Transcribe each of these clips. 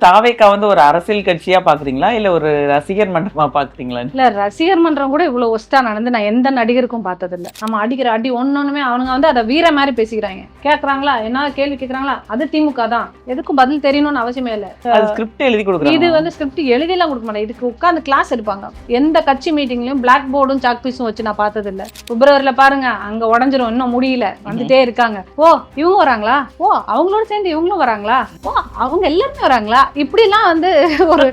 தாவேக்கா வந்து ஒரு அரசியல் கட்சியா பாக்குறீங்களா இல்ல ஒரு ரசிகர் மன்றமா பாக்குறீங்களா? இல்ல ரசிகர் மன்றம் கூட இவ்வளவு ஒஸ்டா நடந்து நான் எந்த நடிகருக்கும் பார்த்தது இல்ல. நம்ம அடிக்கிற அடி ஒன்னொன்னுமே அவனுங்க வந்து அதை வீர மாதிரி பேசிக்கிறாங்க. கேக்குறாங்களா, என்ன கேள்வி கேக்குறாங்களா, அது திமுக தான், எதுக்கும் பதில் தெரியணும்னு அவசியமே இல்ல. அது ஸ்கிரிப்ட் எழுதி கொடுக்குறாங்க. இது வந்து ஸ்கிரிப்ட் எழுதிலாம் கொடுக்க மாட்டேன். இதுக்கு உட்காந்து கிளாஸ் எடுப்பாங்க. எந்த கட்சி மீட்டிங்லயும் பிளாக் போர்டும் சாக் பீஸும் வச்சு நான் பார்த்தது இல்ல. பிப்ரவரியில பாருங்க, அங்க உடஞ்சிரும், இன்னும் முடியல, வந்துட்டே இருக்காங்க. ஓ இவங்க வராங்களா, ஓ அவங்களோட சேர்ந்து இவங்களும் வராங்களா, ஓ அவங்க எல்லாருமே வராங்களா, இப்படி எல்லாம் வந்து ஒரு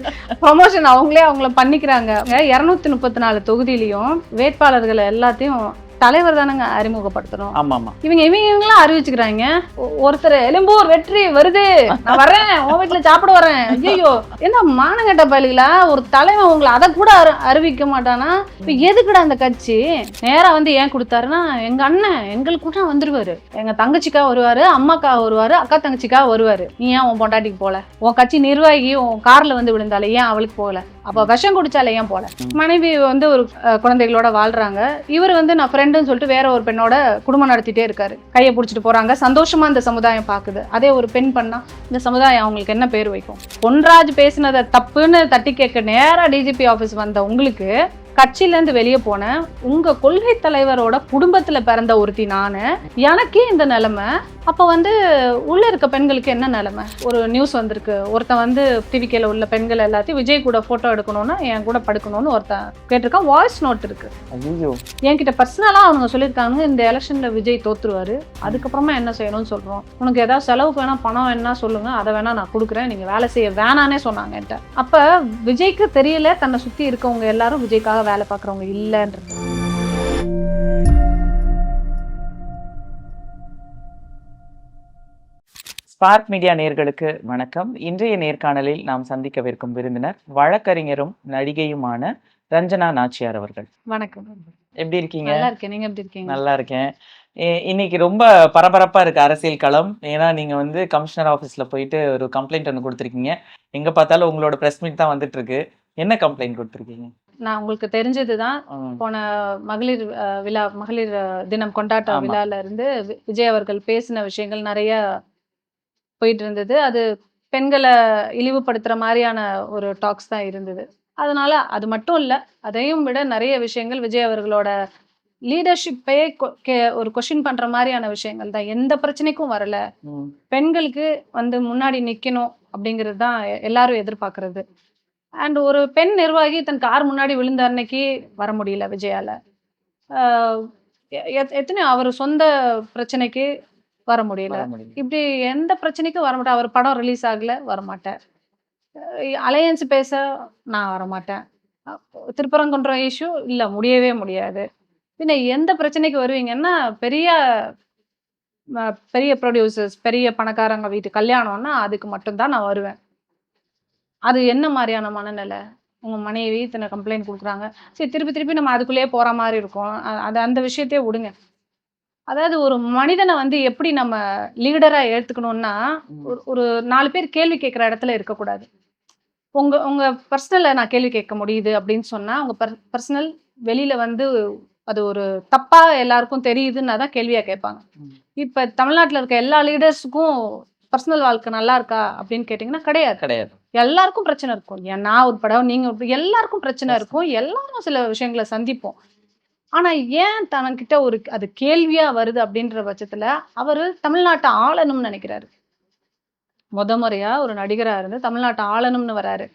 ப்ரொமோஷன் அவங்களே அவங்கள பண்ணிக்கிறாங்க. 234 தொகுதியிலையும் வேட்பாளர்கள் எல்லாத்தையும் தலைவர் தானங்க அறிமுகப்படுத்தணும். ஆமா ஆமா. இவங்கெல்லாம் அறிவிச்சுக்கிறாங்க. ஒருத்தர் எழும்பூர் வெற்றி வருது, நான் வரேன், உன் வீட்டுல சாப்பிட வரேன். ஐயோ என்ன மானங்கட்ட பள்ளிகளா, ஒரு தலைவன் உங்களை அதை கூட அறிவிக்க மாட்டானா? இப்ப எதுக்குடா அந்த கட்சி? நேரா வந்து ஏன் கொடுத்தாருன்னா, எங்க அண்ணன் எங்களுக்கு கூட வந்துருவாரு, எங்க தங்கச்சிக்கா வருவாரு, அம்மாக்கா வருவாரு, அக்கா தங்கச்சிக்கா வருவாரு. நீ ஏன் உன் பொண்டாட்டிக்கு போல? உன் கட்சி நிர்வாகி உன் கார்ல வந்து விழுந்தாலே ஏன் அவளுக்கு போகல? அப்ப விஷம் குடிச்சாலே ஏன் போல? மனைவி வந்து ஒரு குழந்தைகளோட வாழ்றாங்க. இவர் வந்து நான் ஃப்ரெண்டுன்னு சொல்லிட்டு வேற ஒரு பெண்ணோட குடும்பம் நடத்திட்டே இருக்காரு. கையை பிடிச்சிட்டு போறாங்க. சந்தோஷமா இந்த சமுதாயம் பாக்குது. அதே ஒரு பெண் பண்ணா இந்த சமுதாயம் அவங்களுக்கு என்ன பேர் வைக்கும்? பொன்ராஜ் பேசினதை தப்புன்னு தட்டி கேட்க நேரா டிஜிபி ஆபீஸ் வந்த உங்களுக்கு, கட்சியில இருந்து வெளியே போன உங்க கொள்கை தலைவரோட குடும்பத்துல பிறந்த ஒருத்தி நானு, எனக்கே இந்த நிலைமை. அப்ப வந்து உள்ள இருக்க பெண்களுக்கு என்ன நிலைமை? ஒரு நியூஸ் வந்திருக்கு, ஒருத்தன் வந்து டிவிக்கேல உள்ள பெண்கள் எல்லாத்தையும் விஜய் கூட போட்டோ எடுக்கணும்னா என் கூட படுக்கணும்னு ஒருத்தன் கேட்டிருக்கான். வாய்ஸ் நோட் இருக்கு. என்கிட்ட பர்சனலா அவங்க சொல்லியிருக்காங்க, இந்த எலெக்ஷன்ல விஜய் தோத்துருவாரு, அதுக்கப்புறமா என்ன செய்யணும்னு சொல்றோம், உனக்கு ஏதாவது செலவுக்கு வேணா பணம் வேணா சொல்லுங்க, அதை வேணா நான் கொடுக்குறேன், நீங்க வேலை செய்ய வேணானே சொன்னாங்க என்கிட்ட. அப்ப விஜய்க்கு தெரியல தன்னை சுத்தி இருக்கவங்க எல்லாரும் விஜய்க்காக வேலை பார்க்குறவங்க இல்லைன்றது. ஸ்பார்க் மீடியா நேயர்களுக்கு வணக்கம். இன்றைய நேர்காணலில் நாம் சந்திக்கவிருக்கும் விருந்தினர் வழக்கறிஞரும் நடிகையுமான ரஞ்சனா நாச்சியார் அவர்கள். வணக்கம். எப்படி இருக்கீங்க? நல்லா இருக்கேன், நீங்க எப்படி இருக்கீங்க? நல்லா இருக்கேன். இன்னைக்கு ரொம்ப பரபரப்பா இருக்கு அரசியல் களம். ஏன்னா நீங்க வந்து கமிஷனர் ஆஃபீஸ்ல போயிட்டு ஒரு கம்ப்ளைண்ட் ஒன்று கொடுத்துருக்கீங்க. எங்க பார்த்தாலும் உங்களோட பிரஸ் மீட் தான் வந்துட்டு இருக்கு. என்ன கம்ப்ளைண்ட் கொடுத்துருக்கீங்க? நான் உங்களுக்கு தெரிஞ்சதுதான், போன மகளிர் விழா, மகளிர் தினம் கொண்டாட்ட விழால இருந்து விஜய் அவர்கள் பேசின விஷயங்கள் நிறைய போயிட்டு இருந்தது. அது பெண்களை இழிவுபடுத்துற மாதிரியான ஒரு டாக்ஸ் தான் இருந்தது. அதனால அது மட்டும் இல்ல, அதையும் விட நிறைய விஷயங்கள் விஜய் அவர்களோட லீடர்ஷிப்பே ஒரு கொஸ்டின் பண்ற மாதிரியான விஷயங்கள் தான். எந்த பிரச்சனைக்கும் வரல, பெண்களுக்கு வந்து முன்னாடி நிக்கணும் அப்படிங்கிறது தான் எல்லாரும் எதிர்பார்க்கறது. அண்ட் ஒரு பெண் நிர்வாகி தன் கார் முன்னாடி விழுந்த அன்னைக்கு வர முடியல விஜயால. எத்தனையோ அவர் சொந்த பிரச்சனைக்கு வர முடியல. இப்படி எந்த பிரச்சனைக்கும் வரமாட்டேன். அவர் படம் ரிலீஸ் ஆகல, வரமாட்டேன். அலையன்ஸ் பேச நான் வரமாட்டேன். திருப்பரங்குன்றம் இஷ்யூ இல்ல, முடியவே முடியாது. பின்ன எந்த பிரச்சனைக்கு வருவீங்கன்னா, பெரிய பெரிய ப்ரொடியூசர்ஸ், பெரிய பணக்காரங்க வீட்டு கல்யாணம்னா அதுக்கு மட்டும்தான் நான் வருவேன். அது என்ன மாதிரியான மனநிலை? உங்க மனைவி இத்தனை கம்ப்ளைண்ட் கொடுக்குறாங்க, சரி திருப்பி திருப்பி நம்ம அதுக்குள்ளேயே போற மாதிரி இருக்கும். அந்த விஷயத்தையே விடுங்க. அதாவது ஒரு மனிதனை வந்து எப்படி நம்ம லீடரா ஏத்துக்கணும்னா, ஒரு 4 பேர் கேள்வி கேட்கிற இடத்துல இருக்கக்கூடாது. உங்க உங்க பர்சனலை நான் கேள்வி கேட்க முடியுது அப்படின்னு சொன்னா, உங்க பர்சனல் வெளியில வந்து அது ஒரு தப்பா எல்லாருக்கும் தெரியுதுன்னா தான் கேள்வியா கேட்பாங்க. இப்ப தமிழ்நாட்டுல இருக்க எல்லா லீடர்ஸுக்கும் பர்சனல் வாழ்க்கை நல்லா இருக்கா அப்படின்னு கேட்டீங்கன்னா கிடையாது. எல்லாருக்கும் பிரச்சனை இருக்கும். நான் உட்பட, நீங்க எல்லாருக்கும் பிரச்சனை இருக்கும். எல்லாரும் சில விஷயங்களை சந்திப்போம். ஆனா ஏன் தனக்கிட்ட ஒரு அது கேள்வியா வருது அப்படின்ற பட்சத்துல அவரு தமிழ்நாட்டை ஆளணும்னு நினைக்கிறாரு. முறையா ஒரு நடிகரா இருந்து தமிழ்நாட்டை ஆளணும்னு வராரு.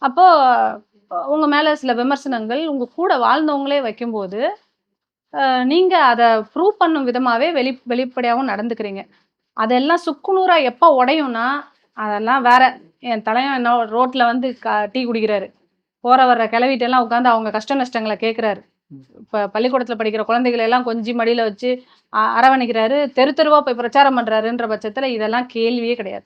அப்போ உங்க மேல சில விமர்சனங்கள் உங்க கூட வாழ்ந்தவங்களே வைக்கும்போது, நீங்க அதை ப்ரூவ் பண்ணும் விதமாவே வெளிப்படையாகவும் நடந்துக்கிறீங்க. அதெல்லாம் சுக்குநூறா எப்போ உடையும்னா, அதெல்லாம் வேற. என் தலைவன் என்ன ரோட்ல வந்து டீ குடிக்கிறாரு, போற வர்ற கிளவிட்டு எல்லாம் உட்காந்து அவங்க கஷ்ட நஷ்டங்களை கேட்கிறாரு. இப்ப பள்ளிக்கூடத்துல படிக்கிற குழந்தைகளை எல்லாம் கொஞ்சி மடியில வச்சு அரவணைக்கிறாரு, தெரு தெருவா போய் பிரச்சாரம் பண்றாருன்ற பட்சத்துல இதெல்லாம் கேள்வியே கிடையாது.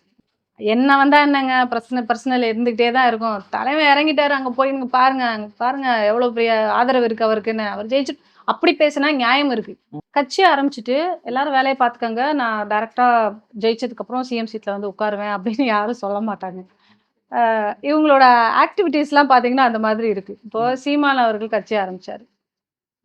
என்ன வந்தா என்னங்க, பர்சனல் இருந்துகிட்டே தான் இருக்கும். தலைவன் இறங்கிட்டாரு, அங்க போய் பாருங்க எவ்வளவு பெரிய ஆதரவு இருக்கு அவருக்குன்னு. அவர் ஜெயிச்சு அப்படி பேசினா நியாயம் இருக்கு. கட்சியை ஆரம்பிச்சுட்டு எல்லாரும் வேலையை பார்த்துக்கங்க, நான் டைரக்டா ஜெயிச்சதுக்கு அப்புறம் சிஎம் சீட்ல வந்து உட்காருவேன் அப்படின்னு யாரும் சொல்ல மாட்டாங்க. இவங்களோட ஆக்டிவிட்டீஸ்லாம் பார்த்தீங்கன்னா அந்த மாதிரி இருக்கு. இப்போ சீமான் அவர்கள் கட்சி ஆரம்பிச்சாரு.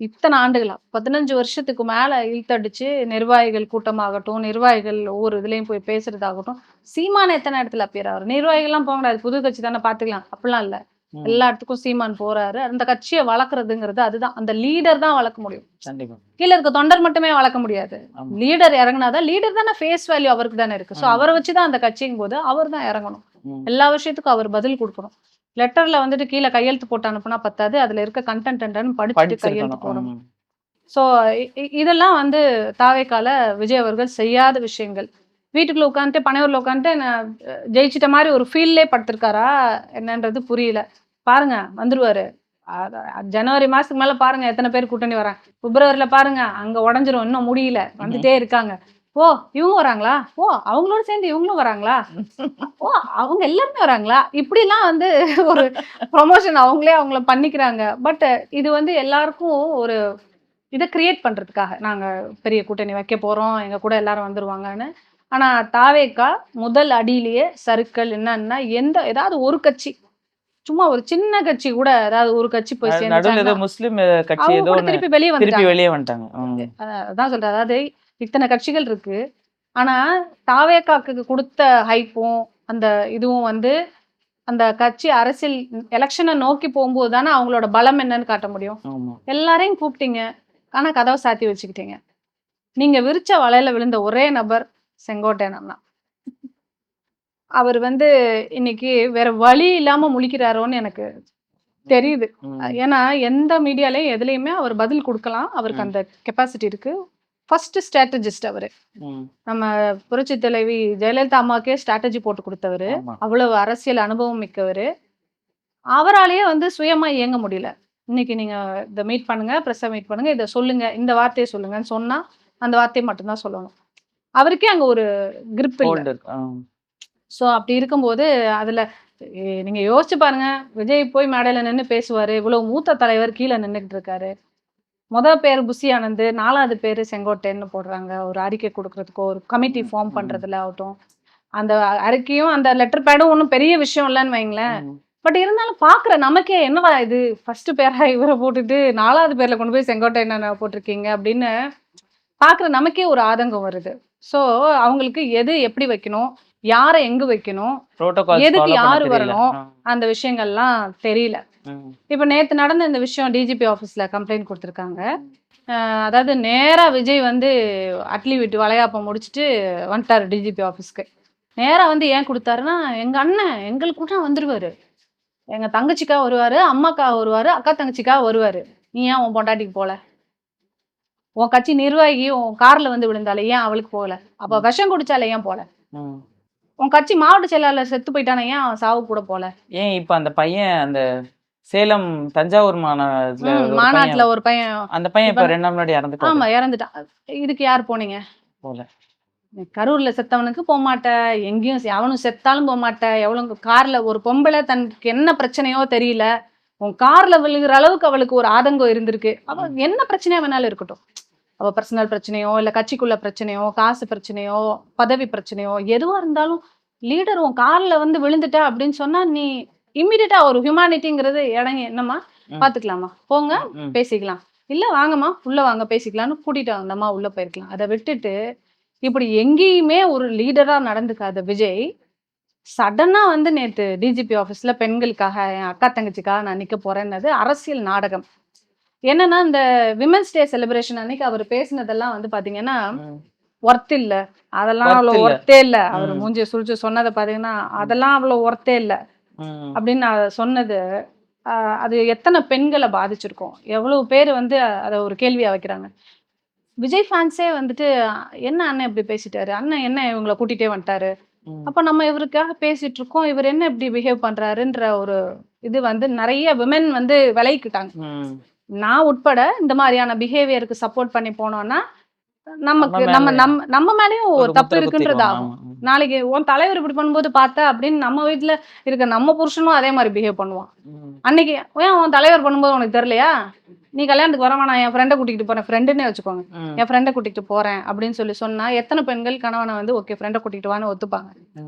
இத்தனை ஆண்டுகளா 15 வருஷத்துக்கு மேல இழுத்தடிச்சு நிர்வாகிகள் கூட்டமாகட்டும், நிர்வாகிகள் ஒவ்வொரு இதுலயும் போய் பேசுறதாகட்டும், சீமான் எத்தனை இடத்துல அப்பியர் ஆகுறாரு. நிர்வாகிகள்லாம் போக முடியாது, புது கட்சி தானே பார்த்துக்கலாம். அப்படிலாம் இல்ல. ம். எல்லா இடத்துக்கும் சீமான் போறாரு. அந்த கட்சியை வளர்க்கறதுங்கிறது அதுதான். அந்த லீடர் தான் வளர்க்க முடியும். கண்டிப்பா. கீழ இருக்க தொண்டர் மட்டுமே வளர்க்க முடியாது. ஆமா. லீடர் இறங்குனாதான், லீடர் தானே ஃபேஸ் வேல்யூ அவருக்கு தானே இருக்கு. ஸோ ம். அவரை வச்சுதான் அந்த கட்சிங்கும் போது அவர் தான் இறங்கணும். ம். எல்லா விஷயத்துக்கும் அவர் பதில் கொடுக்கணும். லெட்டர்ல வந்துட்டு கீழே கையெழுத்து போட்டு அனுப்புனா பத்தாது, அதுல இருக்க கண்டென்ட் என்னன்னு படிச்சுட்டு கையெழுத்து படிச்சிருக்கணும். போடணும். ம். ஸோ இதெல்லாம் வந்து தாவேக்கால விஜய் அவர்கள் செய்யாத விஷயங்கள். வீட்டுக்குள்ள உட்காந்துட்டு பனையூர்ல உட்காந்துட்டு நான் ஜெயிச்சிட்ட மாதிரி ஒரு ஃபீல்லே படுத்திருக்காரா என்னன்றது புரியல. பாருங்க வந்துருவாரு. ஜனவரி மாசத்துக்கு மேல பாருங்க எத்தனை பேர் கூட்டணி வராங்க. பிப்ரவரியில பாருங்க அங்க உடஞ்சிரும், இன்னும் முடியல, வந்துட்டே இருக்காங்க. ஓ இவங்க வராங்களா, ஓ அவங்களோட சேர்ந்து இவங்களும் வராங்களா, ஓ அவங்க எல்லாருமே வராங்களா, இப்படிலாம் வந்து ஒரு ப்ரொமோஷன் அவங்களே அவங்கள பண்ணிக்கிறாங்க. பட் இது வந்து எல்லாருக்கும் ஒரு இதை கிரியேட் பண்றதுக்காக நாங்க பெரிய கூட்டணி வைக்க போறோம், எங்க கூட எல்லாரும் வந்துருவாங்கன்னு. ஆனா தாவேக்கா முதல் அடியிலேயே சறுக்கல் என்னன்னா, ஏதாவது ஒரு கட்சி, சும்மா ஒரு சின்ன கட்சி கூட ஏதாவது ஒரு கட்சி போய் நடுவுல ஏதோ சேர்ந்துச்சாங்கன்னா முஸ்லிம் கட்சி அவங்க ஏதோ கூட ஒண்ணு திருப்பி வெளியே திருப்பி வந்துட்டாங்க. வெளியே வந்துட்டாங்க. அதான் சொல்றேன். அதாவது இத்தனை கட்சிகள் இருக்கு. ஆனா தாவேக்காக்கு கொடுத்த ஹைப்பும் அந்த இதுவும் வந்து அந்த கட்சி அரசியல் எலெக்ஷனை நோக்கி போகும்போது தானே அவங்களோட பலம் என்னன்னு காட்ட முடியும். ஆமா. எல்லாரையும் கூப்பிட்டீங்க, ஆனா கதவை சாத்தி வச்சுக்கிட்டீங்க. நீங்க விரிச்ச வலையில விழுந்த ஒரே நபர் செங்கோட்டையன் அண்ணா. அவர் வந்து இன்னைக்கு வேற வழி இல்லாம முழிக்கிறாரோன்னு எனக்கு தெரியுது. ம். ஏன்னா எந்த மீடியாலயும் எதுலயுமே அவர் பதில் கொடுக்கலாம். அவருக்கு அந்த கெப்பாசிட்டி இருக்கு. ஃபர்ஸ்ட் ஸ்ட்ராட்டஜிஸ்ட் அவரு. ம். நம்ம புரட்சி தலைவி ஜெயலலிதா அம்மாக்கே ஸ்ட்ராட்டஜி போட்டு கொடுத்தவரு. ஆமா. அவ்வளவு அரசியல் அனுபவம் மிக்கவரு. அவராலேயே வந்து சுயமா இயங்க முடியல. இன்னைக்கு நீங்க இதை மீட் பண்ணுங்க, ப்ரெஸ்ஸை மீட் பண்ணுங்க, இதை சொல்லுங்க, இந்த வார்த்தையை சொல்லுங்கன்னு சொன்னா அந்த வார்த்தையை மட்டும்தான் சொல்லணும். அவருக்கே அங்க ஒரு கிரிப் இல்ல. ஹோல்ட் இருக்கு. ஸோ அப்படி இருக்கும்போது அதுல நீங்க யோசிச்சு பாருங்க. விஜய் போய் மேடையில நின்னு பேசுவாரு. இவ்வளவு மூத்த தலைவர் கீழே நின்னுகிட்டு இருக்காரு. பேர் புஷி ஆனந்த், 4வது பேரு செங்கோட்டையன்னு போடுறாங்க. ஒரு அறிக்கை கொடுக்கறதுக்கோ ஒரு கமிட்டி ஃபார்ம் பண்றதுல ஆகட்டும். அந்த அறிக்கையும் அந்த லெட்டர் பேடும் ஒன்றும் பெரிய விஷயம் இல்லைன்னு வைங்களேன். பட் இருந்தாலும் பாக்குற நமக்கே என்னவா இது ஃபர்ஸ்ட் பேரா இவரை போட்டுட்டு 4வது பேர்ல கொண்டு போய் செங்கோட்டையன் போட்டிருக்கீங்க அப்படின்னு பாக்குற நமக்கே ஒரு ஆதங்கம் வருது. ஸோ அவங்களுக்கு எது எப்படி வைக்கணும், யாரை எங்க வைக்கணும், புரோட்டோகால்ஸ் எதுக்கு ஃபாலோ பண்ண யாரு தெரியல. வரணும், அந்த விஷயங்கள்லாம் தெரியல. இப்ப நேத்து நடந்த இந்த விஷயம் டிஜிபி ஆஃபீஸ்ல கம்ப்ளைண்ட் கொடுத்துருக்காங்க. அதாவது நேரா விஜய் வந்து அட்லி வீட்டு வளையாப்பம் முடிச்சுட்டு வந்துட்டாரு டிஜிபி ஆஃபீஸ்க்கு. நேரா வந்து ஏன் கொடுத்தாருன்னா, எங்க அண்ணன் எங்களுக்கு கூட வந்துருவாரு, எங்க தங்கச்சிக்கா வருவாரு, அம்மாக்கா வருவாரு, அக்கா தங்கச்சிக்கா வருவாரு. நீ ஏன் உன் பொண்டாட்டிக்கு போல, உன் கட்சி நிர்வாகி உன் கார்ல வந்து விழுந்தாலே ஏன் அவளுக்கு போகல, அப்ப விஷம் குடிச்சாலே ஏன் போல, உன் கட்சி மாவட்ட செயலாளர் செத்து போயிட்டானே ஏன் அவன் சாவு கூட போல. ஏன் இப்ப அந்த பையன் அந்த சேலம் தஞ்சாவூர் மாநாட்டுல ஒரு மாநாட்டுல பையன் ஒரு பையன் அந்த பையன் இப்ப 2 நாள் முன்னாடி இறந்துட்டான். ஆமா இறந்துட்டான். இதுக்கு யார் போனீங்க? போல. கரூர்ல செத்தவனுக்கு போக மாட்டேன், எங்கேயும் அவனும் செத்தாலும் போக மாட்டேன். எவ்வளவு கார்ல ஒரு பொம்பளை தனக்கு என்ன பிரச்சனையோ தெரியல, உன் கார்ல விழுகிற அளவுக்கு அவளுக்கு ஒரு ஆதங்கம் இருந்திருக்கு. அவ என்ன பிரச்சனையா வேணாலும் இருக்கட்டும், அவ பர்சனல் பிரச்சனையோ இல்ல கட்சிக்குள்ள பிரச்சனையோ காசு பிரச்சனையோ பதவி பிரச்சனையோ எதுவா இருந்தாலும் லீடர் உன் கார்ல வந்து விழுந்துட்டா அப்படின்னு சொன்னா நீ இம்மிடியட்டா ஒரு ஹியூமானிட்டிங்கிறது இடங்க என்னம்மா பாத்துக்கலாமா, போங்க பேசிக்கலாம், இல்ல வாங்கம்மா உள்ள வாங்க பேசிக்கலாம்னு கூட்டிட்டு வந்தம்மா உள்ள போயிருக்கலாம். அதை விட்டுட்டு இப்படி எங்கேயுமே ஒரு லீடரா நடந்துக்காத விஜய் சடனா வந்து நேத்து டிஜிபி ஆஃபீஸ்ல பெண்களுக்காக என் அக்கா தங்கச்சிக்காக நான் நிக்க போறேன்னது அரசியல் நாடகம். என்னன்னா இந்த விமென்ஸ் டே செலிப்ரேஷன் அன்னைக்கு அவர் பேசினதெல்லாம் வந்து பாத்தீங்கன்னா ஒர்த் இல்ல, அதெல்லாம் அவ்வளவு ஒர்த்தே இல்ல. அவர் மூஞ்சிய சுழிச்சு சொன்னதை பாத்தீங்கன்னா அதெல்லாம் அவ்வளவு ஒர்த்தே இல்ல அப்படின்னு நான் சொன்னது. அது எத்தனை பெண்களை பாதிச்சிருக்கோம், எவ்வளவு பேர் வந்து அதை ஒரு கேள்வியா வைக்கிறாங்க. விஜய் ஃபேன்ஸே வந்துட்டு என்ன அண்ணன் இப்படி பேசிட்டாரு, அண்ணன் என்ன இவங்களை கூட்டிட்டே வந்துட்டாரு, அப்ப நம்ம இவருக்காக பேசிட்டு இருக்கோம், இவர் என்ன இப்படி பிஹேவ் பண்றாருன்ற ஒரு இது வந்து நிறைய விமென் வந்து விலகிக்கிட்டாங்க. நான் உட்பட இந்த மாதிரியான பிஹேவியருக்கு சப்போர்ட் பண்ணி போனோம்னா நமக்கு நம்ம மேலேயும் ஒரு தப்பு இருக்குன்றது ஆகும். நாளைக்கு உன் தலைவர் இப்படி பண்ணும்போது பார்த்தா அப்படின்னு நம்ம வீட்டுல இருக்க நம்ம புருஷனும் அதே மாதிரி பிஹேவ் பண்ணுவான். அன்னைக்கு ஏன் உன் தலைவர் பண்ணும்போது உனக்கு தெரியலையா, நீ கல்யாணத்துக்கு வரவா, நான் என் ஃப்ரெண்டை கூட்டிகிட்டு போறேன், ஃப்ரெண்டுன்னே வச்சுக்கோங்க, என் ஃப்ரெண்டை கூட்டிகிட்டு போறேன் அப்படின்னு சொன்னா எத்தனை பெண்கள் கணவனை வந்து ஓகே ஃப்ரெண்டை கூட்டிகிட்டு வான்னு ஒத்துப்பாங்க.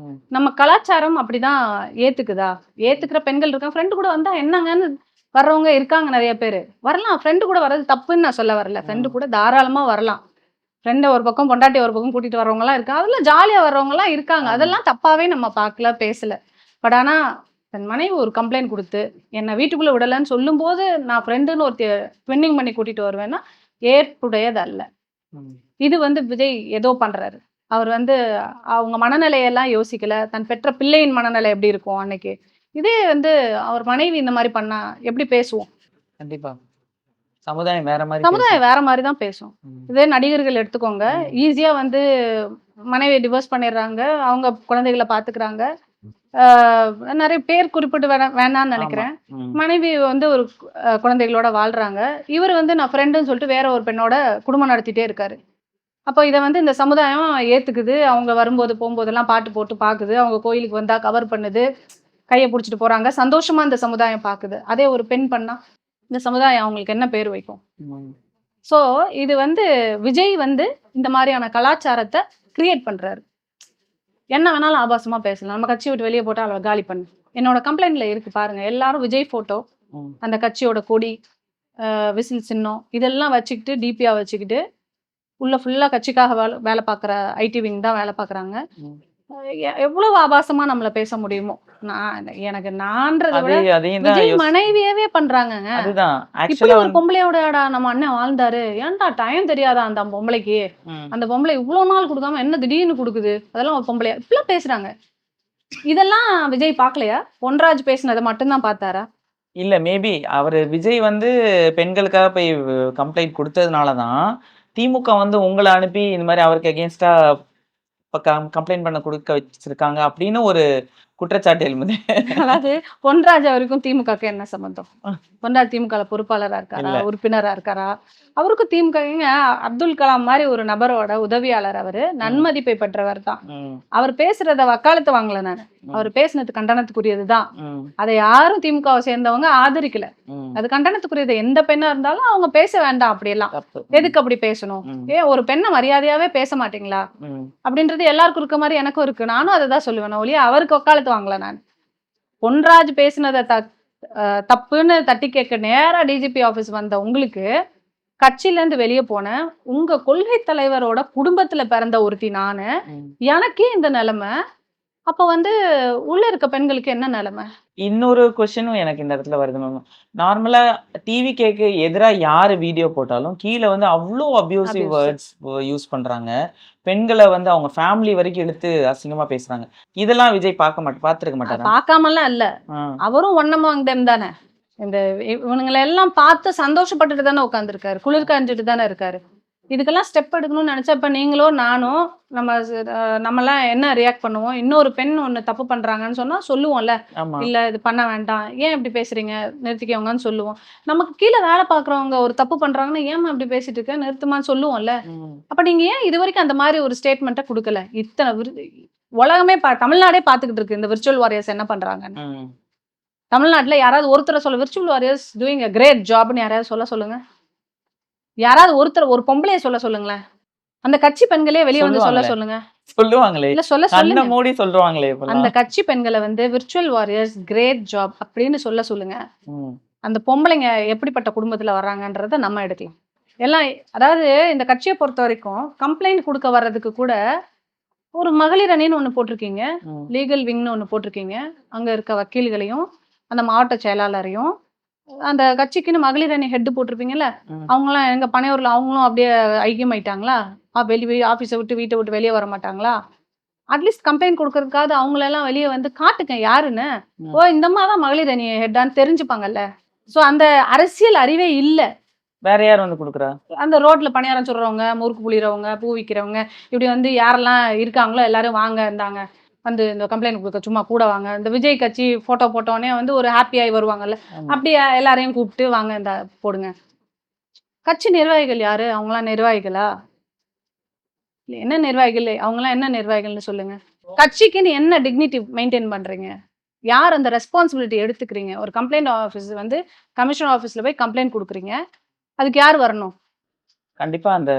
நம்ம கலாச்சாரம் அப்படிதான் ஏத்துக்குதா, ஏத்துக்கிற பெண்கள் இருக்காங்க, ஃப்ரெண்டு கூட வந்தா என்னங்கன்னு வர்றவங்க இருக்காங்க நிறைய பேர். வரலாம், ஃப்ரெண்டு கூட வர்றது தப்புன்னு நான் சொல்ல வரல. ஃப்ரெண்டு கூட தாராளமாக வரலாம். ஃப்ரெண்டை ஒரு பக்கம் பொண்டாட்டி ஒரு பக்கம் கூட்டிகிட்டு வரவங்கலாம் இருக்காங்க. அதில் ஜாலியாக வர்றவங்கலாம் இருக்காங்க. அதெல்லாம் தப்பாகவே நம்ம பார்க்கல, பேசலை. பட் ஆனால் தன் மனைவி ஒரு கம்ப்ளைண்ட் கொடுத்து என்னை வீட்டுக்குள்ளே விடலைன்னு சொல்லும்போது நான் ஃப்ரெண்டுன்னு ஒரு ட்வின்னிங் பண்ணி கூட்டிகிட்டு வருவேன்னா ஏற்புடையது அல்ல. இது வந்து விஜய் ஏதோ பண்ணுறாரு. அவர் வந்து அவங்க மனநிலையெல்லாம் யோசிக்கல. தன் பெற்ற பிள்ளையின் மனநிலை எப்படி இருக்கும் அன்னைக்கு. இதே வந்து அவர் மனைவி இந்த மாதிரி பண்ணா எப்படி பேசுவோம்? கண்டிப்பா சமுதாயம் வேற மாதிரி சமுதாயம் வேற மாதிரி தான் பேசும். இதே நடிகர்கள் எடுத்துக்கோங்க, ஈஸியா வந்து மனைவியை டிவோர்ஸ் பண்ணிடுறாங்க, அவங்க குழந்தைகளை பாத்துக்கிறாங்க. நிறைய பேர் குறிப்பிட்டு வேணாம்னு நினைக்கிறேன். மனைவி வந்து ஒரு குழந்தைகளோட வாழ்றாங்க. இவர் வந்து நான் ஃப்ரெண்டுன்னு சொல்லிட்டு வேற ஒரு பெண்ணோட குடும்பம் நடத்திட்டே இருக்காரு. அப்போ இதை வந்து இந்த சமுதாயம் ஏத்துக்குது. அவங்க வரும்போது போகும்போதெல்லாம் பாட்டு போட்டு பாக்குது. அவங்க கோயிலுக்கு வந்தா கவர் பண்ணுது, கையை பிடிச்சிட்டு போறாங்க. சந்தோஷமா இந்த சமுதாயம் பாக்குது. அதே ஒரு பெண் பண்ணா இந்த சமுதாயம் அவங்களுக்கு என்ன பேர் வைக்கும்? ஸோ இது வந்து விஜய் வந்து இந்த மாதிரியான கலாச்சாரத்தை கிரியேட் பண்றாரு. என்ன வேணாலும் ஆபாசமா பேசலாம். நம்ம கட்சி விட்டு வெளியே போட்டா அவளை காலி பண்ணு. என்னோட கம்ப்ளைண்ட்ல இருக்கு பாருங்க. எல்லாரும் விஜய் போட்டோ, அந்த கட்சியோட கொடி, விசில் சின்னம் இதெல்லாம் வச்சுக்கிட்டு டிபியா வச்சுக்கிட்டு உள்ள ஃபுல்லா கட்சிக்காக வேலை பார்க்குற ஐடி விங் தான் வேலை பார்க்குறாங்க. எவ்வளவு ஆபாசமா நம்மள பேச முடியுமோ. எனக்கு நான்றதை விட விஜய் மனைவியவே பண்றாங்கங்க. இப்படி ஒரு பொம்பளையோட நம்ம அண்ணன் வாழ்ந்தாரு, ஏன்டா டைம் தெரியாதா அந்த பொம்பளைக்கு? அந்த பொம்பளை இவ்வளவு நாள் கொடுக்காம என்ன திடீர்னு கொடுக்குது? அதெல்லாம் ஒரு பொம்பளையா இப்பெல்லாம் பேசுறாங்க. இதெல்லாம் விஜய் பாக்கலையா? பொன்ராஜ் பேசினதை மட்டும்தான் பார்த்தாரா? இல்ல மேபி அவரு விஜய் வந்து பெண்களுக்காக போய் கம்ப்ளைண்ட் கொடுத்ததுனாலதான் திமுக வந்து உங்களை அனுப்பி இந்த மாதிரி அவருக்கு அகேன்ஸ்டா கம்ப்ளைண்ட் பண்ண கொடுக்க வச்சிருக்காங்க அப்படின்னு ஒரு குற்றச்சாட்டு எழுமுது. அதாவது பொன்ராஜ் அவருக்கும் திமுகக்கு என்ன சம்பந்தம்? பொன்ராஜ் திமுக பொறுப்பாளரா இருக்காரா, உறுப்பினரா இருக்காரா? அவருக்கும் திமுக அப்துல் கலாம் மாதிரி ஒரு நபரோட உதவியாளர். அவரு நன்மதிப்பை பெற்றவர் தான். அவர் பேசுறத வக்காலத்து வாங்கல. நான் அவர் பேசினது கண்டனத்துக்குரியதுதான். அதை யாரும் திமுகவை சேர்ந்தவங்க ஆதரிக்கல. அது கண்டனத்துக்குரியது. எந்த பெண்ணா இருந்தாலும் அவங்க பேச வேண்டாம். அப்படியெல்லாம் எதுக்கு அப்படி பேசணும்? ஏன் ஒரு பெண்ணை மரியாதையாவே பேச மாட்டீங்களா அப்படின்றது எல்லாருக்கும் இருக்க மாதிரி எனக்கும் இருக்கு. நானும் அதை தான் சொல்லுவேன் ஒழிய அவருக்கு வக்காலத்து வாங்கல. நான் பொன்ராஜ் பேசினதை தப்புன்னு தட்டி கேட்க நேரா டிஜிபி ஆபீஸ் வந்த உங்களுக்கு, கட்சியில இருந்து வெளியே போன உங்க கொள்கை தலைவரோட குடும்பத்துல பிறந்த ஒருத்தி நானு, எனக்கே இந்த நிலைமை. அப்ப வந்து உள்ள இருக்க பெண்களுக்கு என்ன நிலைமை? இன்னொரு கொஸ்டினும் எனக்கு இந்த இடத்துல வருது மேம். நார்மலா டிவி கேக்கு எதிரா யாரு வீடியோ போட்டாலும் கீழே வந்து அவ்வளோ அபியூசிவ் வேர்ட்ஸ் யூஸ் பண்றாங்க. பெண்களை வந்து அவங்க ஃபேமிலி வரைக்கும் எடுத்து அசிங்கமா பேசுறாங்க. இதெல்லாம் விஜய் பார்த்துருக்க மாட்டாரா? பார்க்காமலாம் இல்ல, அவரும் ஒன்னமாங்க them தானே. இந்த இவனுங்களை எல்லாம் பார்த்து சந்தோஷப்பட்டுட்டு தானே உட்காந்துருக்காரு, குளிர் காஞ்சிட்டு தானே இருக்காரு. இதுக்கெல்லாம் ஸ்டெப் எடுக்கணும்னு நினைச்சா இப்ப நீங்களோ நானோ நம்மலாம் என்ன ரியாக்ட் பண்ணுவோம்? இன்னொரு பெண் ஒண்ணு தப்பு பண்றாங்கன்னு சொன்னா சொல்லுவோம்ல, இல்ல இது பண்ண வேண்டாம், ஏன் இப்படி பேசுறீங்க, நிறுத்திக்கவங்கன்னு சொல்லுவோம். நமக்கு கீழே வேலை பாக்குறவங்க ஒரு தப்பு பண்றாங்கன்னா ஏமா இப்படி பேசிட்டு இருக்க, நிறுத்துமான்னு சொல்லுவோம்ல. அப்ப நீங்க ஏன் இது வரைக்கும் அந்த மாதிரி ஒரு ஸ்டேட்மெண்ட்டை கொடுக்கல? இத்தனை உலகமே தமிழ்நாடே பாத்துக்கிட்டு இருக்கு இந்த விர்ச்சுவல் வாரியர்ஸ் என்ன பண்றாங்கன்னு. தமிழ்நாட்டுல யாராவது ஒருத்தரை சொல்ல virtual warriors doing a great ஜாப்னு யாராவது சொல்லுங்க. யாராவது ஒருத்தர் ஒரு பொம்பளைய சொல்லுங்களேன். அந்த கட்சி பெண்களே வெளியே வந்து சொல்லுங்க. சொல்லுவாங்களே, இல்ல சொல்ல மூடி சொல்றாங்களே. அந்த கட்சி பெண்களை வந்து விர்ச்சுவல் வாரியர்ஸ் கிரேட் ஜாப் அப்படின்னு சொல்லுங்க. அந்த பொம்பளைங்க எப்படிப்பட்ட குடும்பத்துல வர்றாங்கன்றத நம்ம எடுக்கலாம். எல்லாம் அதாவது இந்த கட்சியை பொறுத்த வரைக்கும் கம்ப்ளைண்ட் கொடுக்க வர்றதுக்கு கூட ஒரு மகளிர் அணின்னு ஒண்ணு போட்டிருக்கீங்க, லீகல் விங்னு ஒண்ணு போட்டிருக்கீங்க. அங்க இருக்க வக்கீல்களையும் அந்த மாவட்ட செயலாளரையும் அந்த கட்சிக்குன்னு மகளிர் அணி ஹெட் போட்டிருப்பீங்கல்ல, அவங்களாம் எங்க பனையூர்ல அவங்களும் அப்படியே ஐக்கியமாயிட்டாங்களா? வெளியே ஆபீஸை விட்டு வீட்டை விட்டு வெளியே வர மாட்டாங்களா? அட்லீஸ்ட் கம்ப்ளைண்ட் கொடுக்கறதுக்காவது அவங்களெல்லாம் வெளியே வந்து காட்டுங்க யாருன்னு. ஓ இந்த மாதிரிதான் மகளிர் அணி ஹெட்டான்னு தெரிஞ்சுப்பாங்கல்ல. ஸோ அந்த அரசியல் அறிவே இல்லை. வேற யார் வந்து கொடுக்குறா? அந்த ரோட்ல பணியாரம் சொல்றவங்க, முறுக்கு புளிறவங்க, பூ விற்கிறவங்க, இப்படி வந்து யாரெல்லாம் இருக்காங்களோ எல்லாரும் வாங்க இருந்தாங்க வந்து இந்த கம்ப்ளைண்ட் கொடுக்க சும்மா கூட வாங்க. இந்த விஜய் கட்சி போட்டோ போட்டோடனே வந்து ஒரு ஹாப்பியாகி வருவாங்கல்ல, அப்படியே எல்லாரையும் கூப்பிட்டு வாங்க இந்த போடுங்க. கட்சி நிர்வாகிகள் யாரு? அவங்களாம் நிர்வாகிகளா? என்ன நிர்வாகிகள்? அவங்களாம் என்ன நிர்வாகிகள்னு சொல்லுங்க. கட்சிக்குன்னு என்ன டிக்னிட்டி மெயின்டைன் பண்றீங்க? யார் அந்த ரெஸ்பான்சிபிலிட்டி எடுத்துக்கிறீங்க? ஒரு கம்ப்ளைண்ட் ஆஃபீஸ் வந்து கமிஷனர் ஆஃபீஸ்ல போய் கம்ப்ளைண்ட் கொடுக்குறீங்க, அதுக்கு யார் வரணும்? கண்டிப்பா அந்த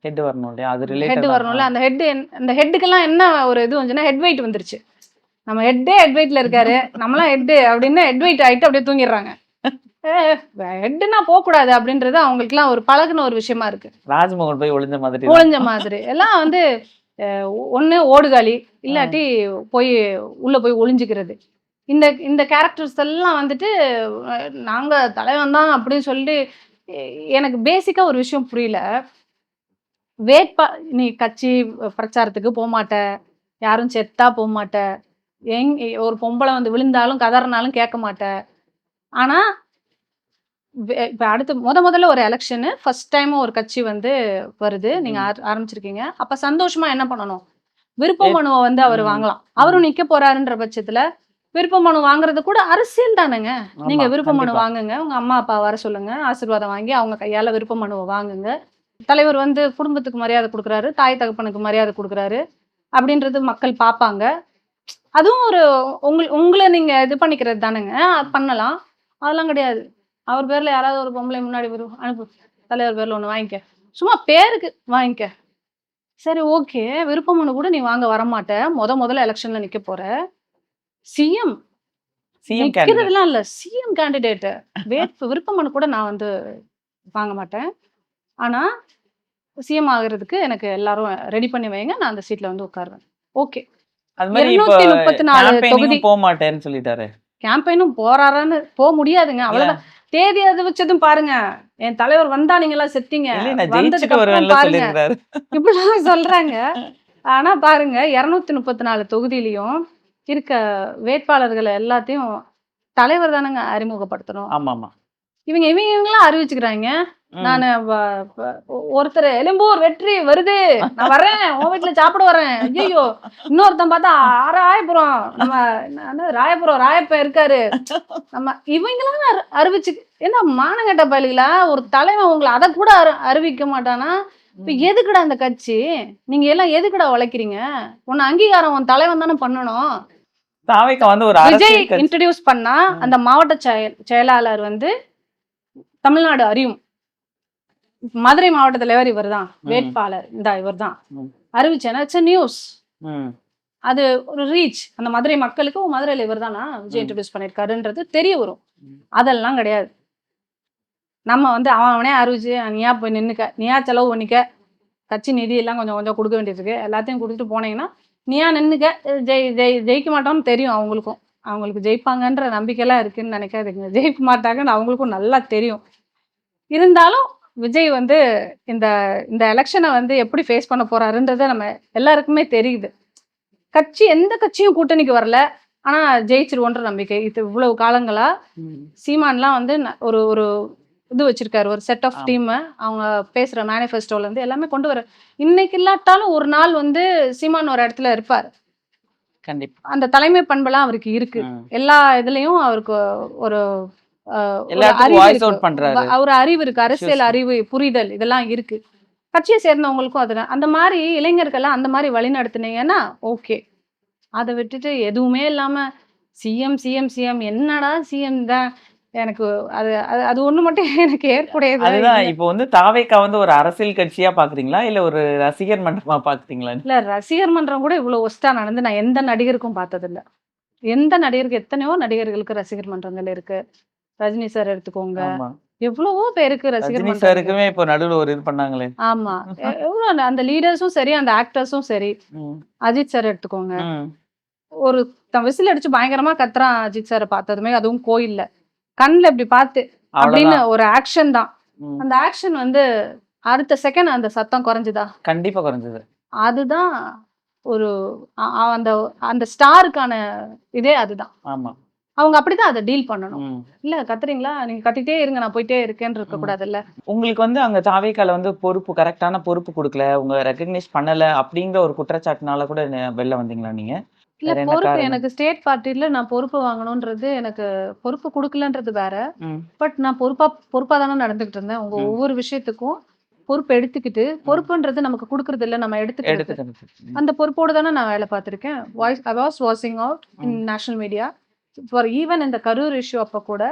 ஹெட் வரணும் இல்லையா? அது ரிலேட்டட் ஹெட் வரணும்ல. அந்த ஹெட்டுக்கெல்லாம் என்ன ஒரு இது வந்துச்சுன்னா ஹெட் வெயிட் வந்துருச்சு. நம்ம ஹெட் வெயிட்ல இருக்காரு, நம்மளாம் ஹெட் அப்படின்னு ஹெட் வெயிட் ஆயிட்டு அப்படியே தூங்கிடுறாங்க. ஹெட்னா போக கூடாது அப்படின்றது அவங்களுக்குலாம் ஒரு பழகுன ஒரு விஷயமா இருக்கு. ராஜ்மோகன் போய் ஒளிஞ்ச மாதிரி ஒளிஞ்ச மாதிரி எல்லாம் வந்து ஒண்ணு ஓடுகாலி, இல்லாட்டி போய் உள்ள போய் ஒளிஞ்சுக்கிறது. இந்த இந்த கேரக்டர்ஸ் எல்லாம் வந்துட்டு நாங்க தலைவன் தான் அப்படின்னு சொல்லி எனக்கு பேசிக்கா ஒரு விஷயம் புரியல. நீ கட்சி பிரச்சாரத்துக்கு போமாட்ட, யாரும் செத்தா போமாட்ட, ஒரு பொம்பளை வந்து விழுந்தாலும் கதறினாலும் கேட்க மாட்ட. ஆனா இப்ப அடுத்து முதல்ல ஒரு எலெக்ஷனு ஃபர்ஸ்ட் டைம் ஒரு கட்சி வந்து வருது. நீங்க ஆரம்பிச்சிருக்கீங்க. அப்ப சந்தோஷமா என்ன பண்ணணும்? விருப்ப மனுவை வந்து அவர் வாங்கலாம். அவரும் நிக்க போறாருன்ற பட்சத்துல விருப்ப மனு வாங்குறது கூட அரசியல் தானேங்க. நீங்க விருப்ப மனு வாங்குங்க, உங்க அம்மா அப்பா வர சொல்லுங்க, ஆசீர்வாதம் வாங்கி அவங்க கையால விருப்ப மனுவை வாங்குங்க. தலைவர் வந்து குடும்பத்துக்கு மரியாதை கொடுக்குறாரு, தாய் தகப்பனுக்கு மரியாதை கொடுக்குறாரு அப்படின்றது மக்கள் பார்ப்பாங்க. அதுவும் ஒரு உங்களை நீங்க இது பண்ணிக்கிறது தானேங்க. பண்ணலாம். அதெல்லாம் கிடையாது. அவர் பேர்ல யாராவது ஒரு பொம்பளை முன்னாடி வரும், அனுப்பு தலைவர் பேர்ல ஒண்ணு வாங்கிக்க, சும்மா பேருக்கு வாங்கிக்க. சரி ஓகே, விருப்ப மனு கூட நீ வாங்க வரமாட்ட, முதல்ல எலெக்ஷன்ல நிக்க போற. சிஎம் நிக்கிறதுலாம் இல்ல, சிஎம் கேண்டிடேட் விருப்ப மனு கூட நான் வந்து வாங்க மாட்டேன். ஆனா சிஎம் ஆகுறதுக்கு எனக்கு எல்லாரும் ரெடி பண்ணி வைங்க, நான் அந்த சீட்ல வந்து உட்காருவேன். ஓகே. 234 தொகுதி போக மாட்டேன்னு சொல்லிட்டாரு. கேம்பெயினும் போறாரான்னு போக முடியாதுங்க. அவ்வளவுதான். தேதி அறிவிச்சதும் பாருங்க, என் தலைவர் வந்தா நீங்க எல்லாம் செத்தீங்க, வந்ததுக்கு அப்புறம் பாருங்க இப்படிலாம் சொல்றாங்க. ஆனா பாருங்க 234 தொகுதியிலையும் இருக்க வேட்பாளர்களை எல்லாத்தையும் தலைவர் தானங்க அறிமுகப்படுத்தணும். ஆமாமா. இவங்கெல்லாம் அறிவிச்சுக்கிறாங்க. நான் ஒருத்தர் எழும்பூர் வெற்றி வருது, நான் வர்றேன், உன் வீட்டுல சாப்பிட வரேன். ஐயோ, இன்னொருத்தன் பார்த்தா ராயபுரம், நம்ம ராயபுரம் ராயப்ப இருக்காரு. நம்ம இவங்கெல்லாம் அறிவிச்சு என்ன மானங்கட்ட பள்ளிகளா? ஒரு தலைவன் உங்களை அதை கூட அறிவிக்க மாட்டானா? இப்ப எதுக்குடா இந்த கட்சி? நீங்க எல்லாம் எதுக்குடா உழைக்கிறீங்க? உன்னை அங்கீகாரம் உன் தலைவன் தானே பண்ணணும். விஜய் இன்ட்ரடியூஸ் பண்ணா அந்த மாவட்ட செயலாளர் வந்து தமிழ்நாடு அறியும், மதுரை மாவட்ட தலைவர் இவர் தான், வேட்பாளர் இந்த இவர் தான் அறிவிச்சேன்னா நியூஸ், அது ஒரு ரீச். அந்த மதுரை மக்களுக்கு மதுரையில இவர் தானா விஜய் இன்ட்ரடியூஸ் பண்ணிருக்காருன்றது தெரிய வரும். அதெல்லாம் கிடையாது. நம்ம வந்து அவனே அறிவிச்சு நீயா போய் நின்னுக்க, நீயா செலவு பண்ணிக்க, கட்சி நிதி எல்லாம் கொஞ்சம் கொஞ்சம் கொடுக்க வேண்டியது இருக்கு, எல்லாத்தையும் கொடுத்துட்டு போனீங்கன்னா நீயா நின்னுக்க, ஜெயிக்க மாட்டோம்னு தெரியும் அவங்களுக்கும். அவங்களுக்கு ஜெயிப்பாங்கன்ற நம்பிக்கையெல்லாம் இருக்குன்னு நினைக்காதுங்க. ஜெயிக்க மாட்டாங்கன்னு அவங்களுக்கும் நல்லா தெரியும். இருந்தாலும் விஜய் வந்து இந்த இந்த எலெக்ஷனை வந்து எப்படி ஃபேஸ் பண்ண போறாருன்றதை நம்ம எல்லாருக்குமே தெரியுது. எந்த கட்சியும் கூட்டணிக்கு வரல, ஆனா ஜெயிச்சிருவோன்ற நம்பிக்கை. இது இவ்வளவு காலங்களா சீமான்லாம் வந்து ஒரு ஒரு இது வச்சிருக்காரு, ஒரு செட் ஆஃப் டீம். அவங்க பேசுற மேனிஃபெஸ்டோல இருந்து எல்லாமே கொண்டு வர. இன்னைக்கு இல்லாட்டாலும் ஒரு நாள் வந்து சீமான் ஒரு இடத்துல இருப்பார். கண்டிப்பா அந்த தலைமை பண்பெல்லாம் அவருக்கு இருக்கு. எல்லா இதுலயும் அவருக்கு ஒரு அறிவு இருக்கு, அரசியல் அறிவு, புரிதல், இதெல்லாம் இருக்கு. கட்சியை சேர்ந்தவங்களுக்கும் அது. அந்த மாதிரி இளைஞர்கள்லாம் அந்த மாதிரி வழி நடத்துனீங்கன்னா ஓகே. அதை விட்டுட்டு எதுவுமே இல்லாம சிஎம் சிஎம் சிஎம், என்னடா சிஎம் தான். எனக்கு அது அது ஒண்ணு மட்டும் எனக்கு ஏற்புடையது. அதுதான். இப்போ வந்து தாவேகா வந்து ஒரு அரசியல் கட்சியா பாக்குறீங்களா, இல்ல ஒரு ரசிகர் மன்றமா பாக்குறீங்களா? இல்ல, ரசிகர் மன்றம் கூட இவ்வளவு ஒஸ்டா நடந்து நான் எந்த நடிகருக்கும் பார்த்தது இல்ல. எந்த நடிகருக்கு, எத்தனையோ நடிகர்களுக்கு ரசிகர் மன்றங்கள் இருக்கு. ரஜினி சார் எடுத்துக்கோங்க, எவ்வளவோ பேருக்கு ரசிகர் மன்றம் சாருக்குமே இப்போ நடுவுல ஒரு இது பண்ணாங்களே. ஆமா, எவ்வளவு அந்த லீடர்ஸும் சரி, அந்த ஆக்டர்ஸும் சரி. அஜித் சார் எடுத்துக்கோங்க, ஒரு விசில் அடிச்சு பயங்கரமா கத்துறான் அஜித் சாரை பார்த்ததுமே, அதுவும் கோயில்ல கண்ணுல இப்படி பார்த்து அப்படின்னு ஒரு ஆக்ஷன் தான். அந்த ஆக்ஷன் வந்து அடுத்த செகண்ட் அந்த சத்தம் குறைஞ்சுதா? கண்டிப்பா குறைஞ்சது. அதுதான் ஒரு அந்த அந்த ஸ்டாருக்கான இதே அதுதான். ஆமா, அவங்க அப்படிதான் அதை டீல் பண்ணணும். இல்ல கத்துறீங்களா, நீங்க கத்திட்டே இருங்க, நான் போயிட்டே இருக்கேன்னு இருக்க கூடாது. இல்ல உங்களுக்கு வந்து அங்க தாவேகால வந்து பொறுப்பு, கரெக்டான பொறுப்பு கொடுக்கல, உங்க ரெகக்னைஸ் பண்ணல அப்படிங்கிற ஒரு குற்றச்சாட்டுனால கூட வெளில வந்தீங்களா நீங்க? இல்ல, பொறுப்பு எனக்கு ஸ்டேட் பார்ட்டில நான் பொறுப்பு வாங்கணும்ன்றது, எனக்கு பொறுப்பு கொடுக்கலன்றது வேற. பட் நான் பொறுப்பா தானே நடந்துகிட்டு இருந்தேன். உங்க ஒவ்வொரு விஷயத்துக்கும் பொறுப்பு எடுத்துக்கிட்டு, பொறுப்புன்றது நமக்கு கொடுக்கறது இல்ல, நம்ம எடுத்துக்கிட்டு அந்த பொறுப்போட தானே நான் வேலை பார்த்திருக்கேன். I was washing out in national media for even இந்த கரூர் இஷ்யூ. அப்ப கூட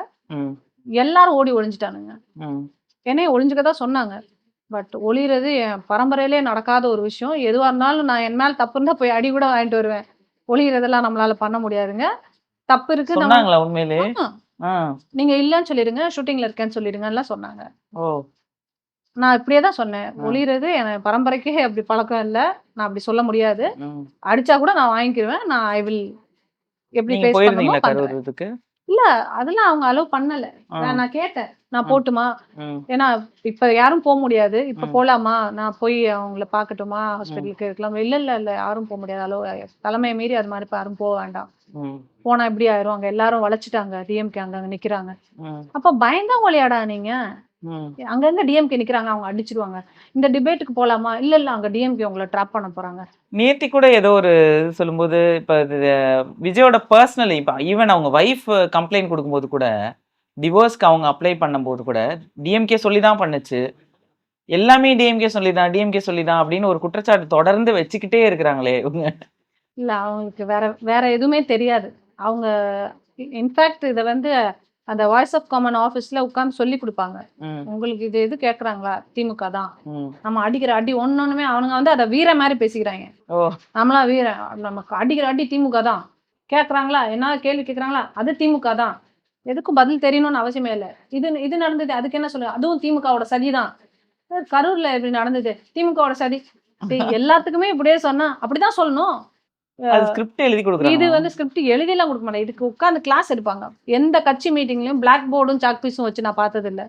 எல்லாரும் ஓடி ஒளிஞ்சிட்டானுங்க. என்னைய ஒளிஞ்சுக்கதான் சொன்னாங்க. பட் ஒளிறது என் பரம்பரையிலே நடக்காத ஒரு விஷயம். எதுவா இருந்தாலும் நான் என் மேல தப்பு இருந்தா போய் அடி கூட வாங்கிட்டு வருவேன். ஒளிகிறதெல்லாம் நம்மளால பண்ண முடியாதுங்க. தப்பு இருக்கு. சொன்னாங்களா உண்மையிலே? நீங்க இல்லன்னு சொல்லிடுங்க, ஷூட்டிங்ல இருக்கேன்னு சொல்லிடுங்கலாம் சொன்னாங்க. ஓ! நான் இப்படியே தான் சொன்னேன். ஒளியிறது என் பரம்பரைக்கே அப்படி பழக்கம் இல்ல. நான் அப்படி சொல்ல முடியாது. ம். அடிச்சா கூட நான் வாங்கிக்கிருவேன். நான் ஐ வில் எப்படி நீங்க ஃபேஸ் பண்ணணுமோ போயிருந்தீங்களா பண்றேன். கரூர் இதுக்கு? இல்ல அதெல்லாம் அவங்க அலோவ் பண்ணல. நான் கேட்டேன். நான் போட்டுமா? ஏன்னா இப்ப யாரும் முடியாது. இப்ப போலாமா? நான் போய் அவங்கள பார்க்கட்டுமா? ஹாஸ்பிட்டலுக்கு இருக்கலாம். இல்ல, இல்ல, இல்ல யாரும் முடியாது. தலைமையை மீறி அது மாதிரி யாரும் வேண்டாம். போனா எப்படி ஆயிரும்? அங்க எல்லாரும் வளைச்சிட்டாங்க. டிஎம்கே அங்க நிக்கிறாங்க. அப்ப பயந்தாங்கோலியாடா நீங்க? அங்கங்க டிஎம்கே நிக்கிறாங்க. அவங்க அடிச்சிருவாங்க. இந்த டிபேட்டுக்கு போலாமா? இல்ல, இல்ல அங்க டிஎம்கே உங்கள ட்ராப் பண்ண போறாங்க. நேத்தி கூட ஏதோ ஒரு சொல்லும்போது, இப்ப விஜயோட பர்சனல் இப்ப ஈவன் அவங்க வைஃப் கம்ப்ளைண்ட் குடுக்கும்போது கூட, டிவோர்ஸ்க்கு அவங்க அப்ளை பண்ணும்போது கூட, டிஎம்கே சொல்லி தான் பண்ணுச்சு. எல்லாமே டிஎம்கே சொல்லி தான் அப்படின்னு ஒரு குற்றச்சாட்டு தொடர்ந்து வச்சுக்கிட்டே இருக்கிறாங்களே இவங்க. இல்ல அவங்களுக்கு வேற எதுவுமே தெரியாது. அவங்க இன்ஃபேக்ட் இத வந்து அந்த வாய்ஸ் ஆஃப் காமன் ஆஃபீஸ்ல உட்கார்ந்து சொல்லி குடுப்பாங்க. உங்களுக்கு இது கேட்கறாங்களா? திமுக தான். நம்ம அடிக்கிற அடி ஒண்ணுமே அவனுங்க வந்து அத வீர மாதிரி பேசிக்கிறாங்க. நம்மளா வீரன். நமக்கு அடிக்கிற அடி திமுக தான். கேட்கறாங்களா? என்ன கேள்வி கேட்கறாங்களா? அது திமுக தான். எதுக்கும் பதில் தெரியணும்னு அவசியமே இல்ல. இது நடந்தது. அதுக்கு என்ன சொல்லுங்க? அதுவும் திமுகவோட சதிதான். கரூர்ல இப்படி நடந்தது. திமுகவோட சதி. எல்லாத்துக்குமே இப்படியே சொன்னா அப்படிதான் சொல்லணும். அது ஸ்கிரிப்ட் எழுதி கொடுக்குறாங்க. இது வந்து ஸ்கிரிப்ட் எழுதிலாம் கொடுக்க மாட்டாங்க. இதுக்கு உட்கார்ந்து கிளாஸ் எடுப்பாங்க. எந்த கட்சி மீட்டிங்லயும் பிளாக் போர்டும் சாக் பீஸும் வச்சு நான் பார்த்தது இல்ல.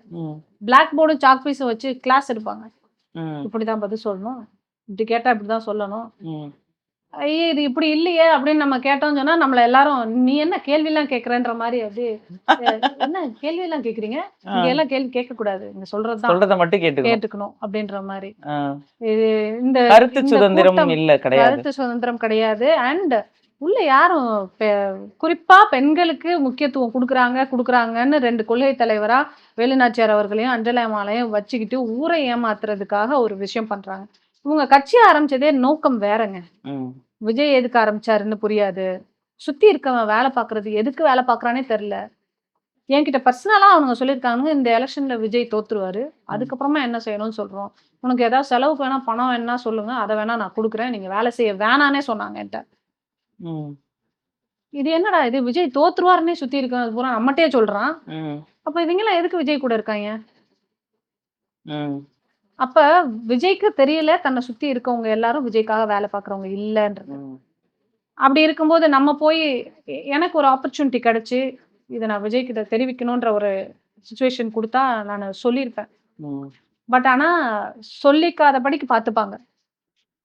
பிளாக் போர்டும் சாக் பீஸும் வச்சு கிளாஸ் எடுப்பாங்க. இப்படிதான் பதில் சொல்லணும். இப்படி கேட்டா இப்படிதான் சொல்லணும். ஐயே இது இப்படி இல்லையே அப்படின்னு நம்ம கேட்டோம்னு சொன்னா நம்மள எல்லாரும் நீ என்ன கேள்வி எல்லாம் கேக்குறன்ற மாதிரி அப்படி என்ன கேள்வி எல்லாம் கேக்குறீங்க? இங்க எல்லாம் கேள்வி கேட்க கூடாது. நீங்க சொல்றத மட்டும் கேட்டுக்கணும் அப்படின்ற மாதிரி. இந்த கருத்து சுதந்திரம் இல்ல, கிடையாது. கருத்து சுதந்திரம் கிடையாது. அண்ட் உள்ள யாரும் குறிப்பா பெண்களுக்கு முக்கியத்துவம் கொடுக்குறாங்கன்னு 2 கொள்கை தலைவரா வேலுநாச்சியார் அவர்களையும் அஞ்சலைமாலையும் வச்சுக்கிட்டு ஊரை ஏமாத்துறதுக்காக ஒரு விஷயம் பண்றாங்க. இவங்க கட்சி ஆரம்பிச்சதே நோக்கம் வேறங்க. விஜய் எதுக்கு ஆரம்பிச்சாருன்னு புரியாது. சுத்தி இருக்கவன் வேலை பாக்குறது எதுக்கு வேலை பாக்குறானே தெரியல. என்கிட்ட பர்சனலா அவங்க சொல்லியிருக்காங்க, இந்த எலெக்ஷன்ல விஜய் தோத்துருவாரு. அதுக்கப்புறமா என்ன செய்யணும்னு சொல்றோம். உனக்கு ஏதாவது செலவுக்கு வேணா பணம் வேணா சொல்லுங்க. அதை வேணா நான் கொடுக்குறேன். நீங்க வேலை செய்ய வேணானே சொன்னாங்க என்கிட்ட. இது என்னடா இது விஜய் தோத்துருவாருன்னே சுத்தி இருக்கவன் அது பூரா நம்மகிட்டயே சொல்றான். அப்ப இவங்கெல்லாம் எதுக்கு விஜய் கூட இருக்காங்க? அப்ப விஜய்க்கு தெரியல தன்னை சுத்தி இருக்கவங்க எல்லாரும் விஜய்க்காக வேலை பாக்குறவங்க இல்லன்றது. அப்படி இருக்கும்போது நம்ம போய் எனக்கு ஒரு ஆப்பர்ச்சுனிட்டி கிடைச்சு இதை நான் விஜய் கிட்ட தெரிவிக்கணும்ன்ற ஒரு சுச்சுவேஷன் கொடுத்தா நான் சொல்லியிருப்பேன். பட் ஆனா சொல்லிக்காதபடிக்கு பாத்துப்பாங்க.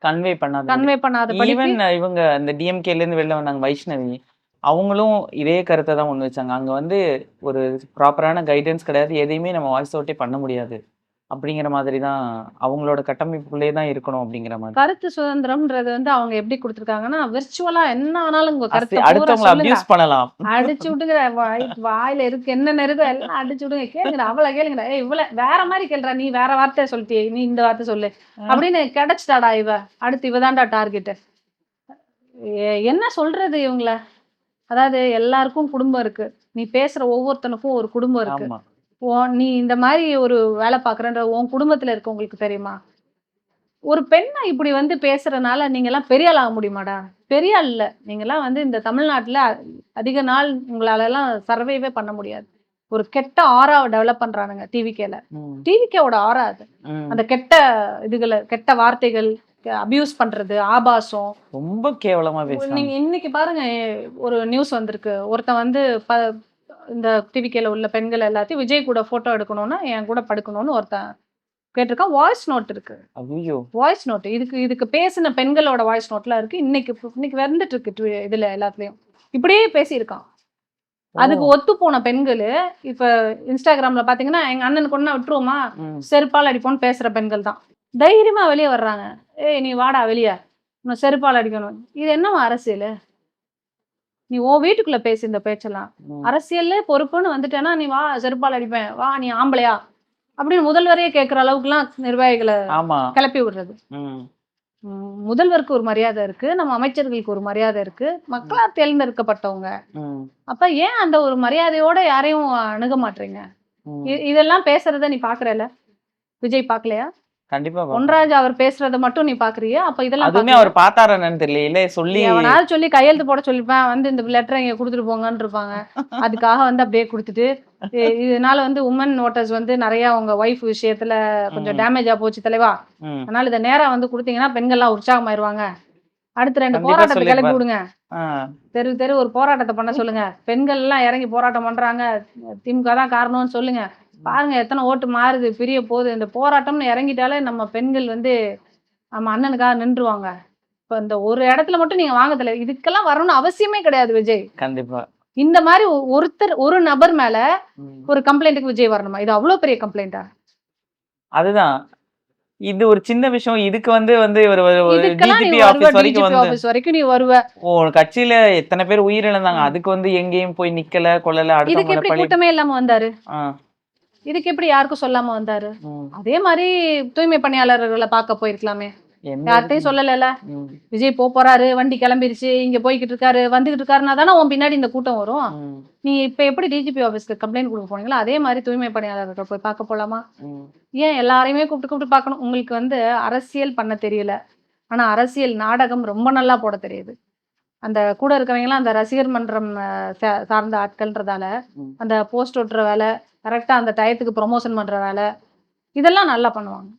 கன்வே பண்ணாதபடி. இவங்க இந்த டிஎம்கேல இருந்து வெளில வந்தாங்க வைஷ்ணவி, அவங்களும் இதே கருத்தை தான் முன் வச்சாங்க. அங்க வந்து ஒரு ப்ராப்பரான கைடன்ஸ் கிடையாது. எதையுமே நம்ம வாய்ஸ் அவுட்டே பண்ண முடியாது அப்படிங்கிற மாதிரி தான், அவங்களோட கட்டமைப்புக்குள்ளே தான் இருக்கணும் அப்படிங்கிற மாதிரி. கருத்து சுதந்திரம்ன்றது வந்து அவங்க எப்படி கொடுத்துருக்காங்கன்னா விர்ச்சுவலா என்ன ஆனாலும் உங்க கருத்தை அடுத்தவங்களை அபியூஸ் பண்ணலாம். அடிச்சு விட்டுங்கிற வாயில இருக்கு என்ன நெருங்க எல்லாம் அடிச்சு விடுங்க. கேளுங்க அவளை கேளுங்க. இவ்வளவு வேற மாதிரி கேள்றா, நீ வேற வார்த்தையை சொல்லிட்டியே, நீ இந்த வார்த்தை சொல்லு அப்படின்னு கிடைச்சிட்டாடா இவ. அடுத்து இவதான்டா டார்கெட். என்ன சொல்றது இவங்கள? அதாவது எல்லாருக்கும் குடும்பம் இருக்கு. நீ பேசுற ஒவ்வொருத்தனுக்கும் ஒரு குடும்பம் இருக்கு. நீ இந்த மாதிரி ஒரு வேலை பாக்குறன்ற உன் குடும்பத்துல இருக்கவங்களுக்கு தெரியுமா? ஒரு பெண்ணை இப்படி வந்து பேசுறதுனால நீங்க எல்லாம் பெரிய ஆள் ஆக முடியுமாடா? பெரிய ஆள் இல்ல. நீங்க எல்லாம் வந்து இந்த தமிழ்நாட்டுல அதிக நாள் உங்களால எல்லாம் சர்வைவே பண்ண முடியாது. ஒரு கெட்ட ஆராவை டெவலப் பண்றானுங்க டிவிகேல. டிவிகேவோட ஆரா அது. அந்த கெட்ட இதுகளை, கெட்ட வார்த்தைகள், அபியூஸ் பண்றது, ஆபாசம், ரொம்ப கேவலமா பேசுறாங்க. நீங்க இன்னைக்கு பாருங்க ஒரு நியூஸ் வந்திருக்கு. ஒருத்தன் வந்து இந்த டிவிகேல உள்ள பெண்கள் எல்லாத்தையும் விஜய் கூட போட்டோ எடுக்கணும்னா என் கூட படுக்கணும்னு ஒருத்தன் கேட்டிருக்கான். வாய்ஸ் நோட் இருக்கு. வாய்ஸ் நோட் இதுக்கு பேசின பெண்களோட வாய்ஸ் நோட்லாம் இருக்கு. இன்னைக்கு வந்துட்டு இருக்கு இதுல எல்லாத்துலயும். இப்படியே பேசியிருக்கான். அதுக்கு ஒத்து போன பெண்கள் இப்ப இன்ஸ்டாகிராம்ல பாத்தீங்கன்னா எங்க அண்ணனுக்கு ஒன்னா விட்டுருவோமா செருப்பால் அடிப்போம்னு பேசுற பெண்கள் தான் தைரியமா வெளியே வர்றாங்க. ஏய் நீ வாடா வெளியே, உன்னை செருப்பால் அடிக்கணும். இது என்னவா அரசியல்? நீ உன் வீட்டுக்குள்ள பேசி இந்த பேச்செல்லாம். அரசியல்ல பொறுப்புன்னு வந்துட்டேன்னா நீ வா செருப்பால் அடிப்பேன், வா நீ ஆம்பளையா அப்படின்னு முதல்வரையே கேட்கிற அளவுக்கு எல்லாம் நிர்வாகிகளை கிளப்பி விடுறது. முதல்வருக்கு ஒரு மரியாதை இருக்கு, நம்ம அமைச்சர்களுக்கு ஒரு மரியாதை இருக்கு, மக்களால் தேர்ந்தெடுக்கப்பட்டவங்க. அப்ப ஏன் அந்த ஒரு மரியாதையோட யாரையும் அணுக மாட்டீங்க? இதெல்லாம் பேசுறத நீ பாக்குறல, விஜய் பாக்கலையா? கண்டிப்பா பொன்ராஜ் அவர் பேசுறத மட்டும் நீ பாக்குறியா? அப்ப இதெல்லாம் அதுவுமே அவர் பார்த்தாரான்னு தெரியல, இல்ல சொல்லி எவனாவது சொல்லி கையெழுத்து போட சொல்லிருப்பேன், வந்து இந்த லெட்டரை இங்க கொடுத்துட்டு போங்கன்னு இருப்பாங்க. அதுக்காக வந்து அப்படியே கொடுத்துட்டு இதனால வந்து உமன் ஓட்டர்ஸ் வந்து நிறைய உங்க ஒய்ஃப் விஷயத்துல கொஞ்சம் டேமேஜா போச்சு தலைவா, அதனால இதை நேரா வந்து கொடுத்தீங்கன்னா பெண்கள்லாம் உற்சாகமாயிருவாங்க. அடுத்து 2 போராட்டத்தை கிளப்பி விடுங்க, தெரு தெரு ஒரு போராட்டத்தை பண்ண சொல்லுங்க, பெண்கள் எல்லாம் இறங்கி போராட்டம் பண்றாங்க, திமுக தான் காரணம்னு சொல்லுங்க. பாருங்க எத்தனை ஓட்டு மாறுது, பிரிய போகுது. இந்த போராட்டம்னு இறங்கிட்டாலே நம்ம பெண்கள் வந்து நம்ம அண்ணனுக்காக நின்றுவாங்க. இப்ப இந்த ஒரு இடத்துல மட்டும் நீங்க வாங்க தலைவர், இதுக்கெல்லாம் வரணும்னு அவசியமே கிடையாது விஜய். கண்டிப்பா இந்த மாதிரி ஒருத்தர் ஒரு நபர் மேல ஒரு கம்ப்ளைண்ட்டுக்கு விஜய் வரணுமா? இது அவ்வளவு பெரிய கம்ப்ளைண்டா? அதுதான், இது ஒரு சின்ன விஷயம். இதுக்கு வந்து ஒரு இதுக்கெல்லாம் நீ டிஜிபி வருவ, ஆபீஸ் வரைக்கும் டிஜிபி வந்து ஆபீஸ் வரைக்கும் நீ வருவ. கட்சியில எத்தனை பேர் உயிரிழந்தாங்க, அதுக்கு வந்து எங்கேயும் போய் நிக்கல கொள்ளல, இதுக்கு அடுத்தவங்க எப்படி பழி. கூட்டமே இல்லாம வந்தாரு? ஆ, இதுக்கு எப்படி யாருக்கும் சொல்லாம வந்தாரு? ம். அதே மாதிரி தூய்மை பணியாளர்களை பார்க்க போயிருக்கலாமே, எந்த யார்கிட்டையும் சொல்லல. ம், விஜய் போறாரு, வண்டி கிளம்பிருச்சு, இங்க போய்கிட்டு இருக்காரு, வந்துகிட்டு இருக்காருன்னா தானே உன் பின்னாடி இந்த கூட்டம் வரும். ம், நீ இப்ப எப்படி டிஜிபி ஆபீஸ்க்கு கம்ப்ளைண்ட் கொடுக்க போனீங்களோ அதே மாதிரி தூய்மை பணியாளர்கள் போய் பார்க்க போலாமா? ம். ஏன் எல்லாரையுமே கூப்பிட்டு கூப்பிட்டு பார்க்கணும்? உங்களுக்கு வந்து அரசியல் பண்ண தெரியல, ஆனா அரசியல் நாடகம் ரொம்ப நல்லா போட தெரியுது. அந்த கூட இருக்கவங்கலாம் அந்த ரசிகர் மன்றம் சார்ந்த ஆட்கள்ன்றதால அந்த போஸ்ட் ஒட்டுற வேலை, கரெக்டா அந்த டயத்துக்கு ப்ரொமோஷன் பண்ற வேலை, இதெல்லாம் நல்லா பண்ணுவாங்க.